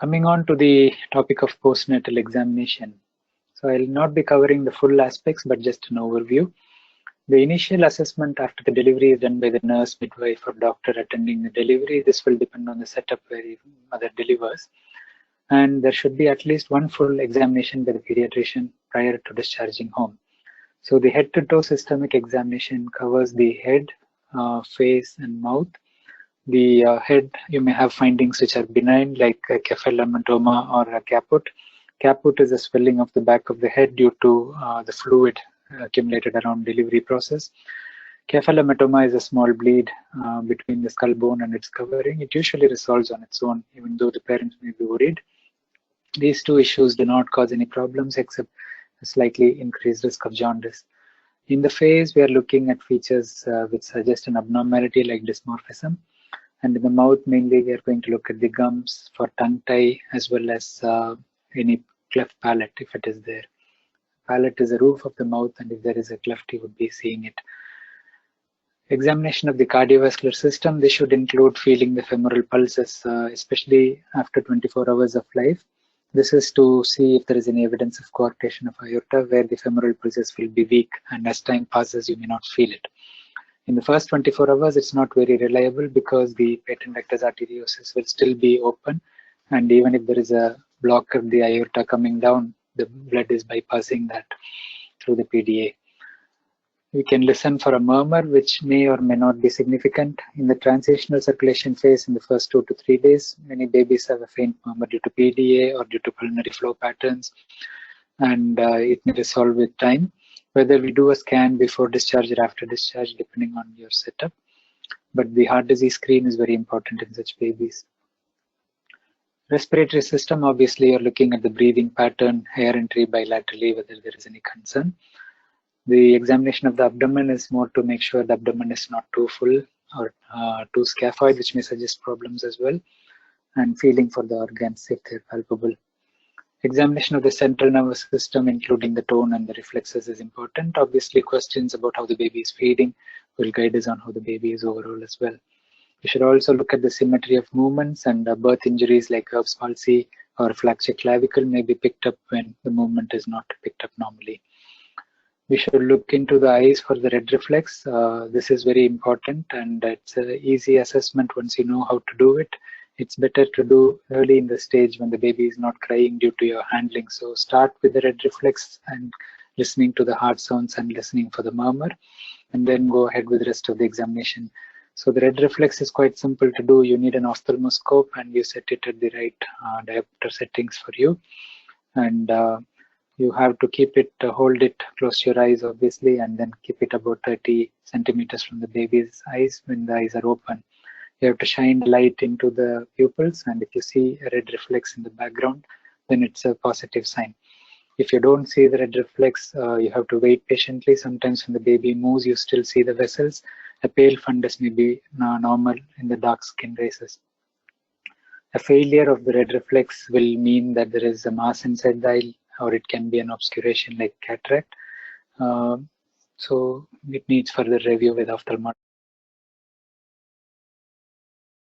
Coming on to the topic of postnatal examination. So I'll not be covering the full aspects, but just an overview. The initial assessment after the delivery is done by the nurse, midwife, or doctor attending the delivery. This will depend on the setup where the mother delivers. And there should be at least one full examination by the pediatrician prior to discharging home. So the head-to-toe systemic examination covers the head, face, and mouth. The head, you may have findings which are benign, like a cephalometoma or a caput. Caput is a swelling of the back of the head due to the fluid accumulated around delivery process. Cephalometoma is a small bleed between the skull bone and its covering. It usually resolves on its own, even though the parents may be worried. These two issues do not cause any problems except a slightly increased risk of jaundice. In the face, we are looking at features which suggest an abnormality like dysmorphism. And in the mouth, mainly, we are going to look at the gums for tongue tie as well as any cleft palate if it is there. Palate is the roof of the mouth, and if there is a cleft, you would be seeing it. Examination of the cardiovascular system. This should include feeling the femoral pulses, especially after 24 hours of life. This is to see if there is any evidence of coarctation of aorta where the femoral pulses will be weak, and as time passes, you may not feel it. In the first 24 hours, it's not very reliable because the patent ductus arteriosus will still be open, and even if there is a block of the aorta coming down, the blood is bypassing that through the PDA. We can listen for a murmur, which may or may not be significant. In the transitional circulation phase, in the first 2 to 3 days, many babies have a faint murmur due to PDA or due to pulmonary flow patterns, and it may resolve with time. Whether we do a scan before discharge or after discharge, depending on your setup. But the heart disease screen is very important in such babies. Respiratory system, obviously, you're looking at the breathing pattern, air entry bilaterally, whether there is any concern. The examination of the abdomen is more to make sure the abdomen is not too full or too scaphoid, which may suggest problems as well, and feeling for the organs if they're palpable. Examination of the central nervous system, including the tone and the reflexes, is important. Obviously, questions about how the baby is feeding will guide us on how the baby is overall as well. We should also look at the symmetry of movements, and birth injuries like Erb's palsy or fracture clavicle may be picked up when the movement is not picked up normally. We should look into the eyes for the red reflex. This is very important, and it's an easy assessment once you know how to do it. It's better to do early in the stage when the baby is not crying due to your handling. So start with the red reflex and listening to the heart sounds and listening for the murmur, and then go ahead with the rest of the examination. So the red reflex is quite simple to do. You need an ophthalmoscope, and you set it at the right diopter settings for you. And you have to keep it, hold it close to your eyes, obviously, and then keep it about 30 centimeters from the baby's eyes when the eyes are open. You have to shine light into the pupils, and if you see a red reflex in the background, then it's a positive sign. If you don't see the red reflex, you have to wait patiently. Sometimes when the baby moves, you still see the vessels. A pale fundus may be normal in the dark skin races. A failure of the red reflex will mean that there is a mass inside the eye, or it can be an obscuration like cataract. So it needs further review with ophthalmologist.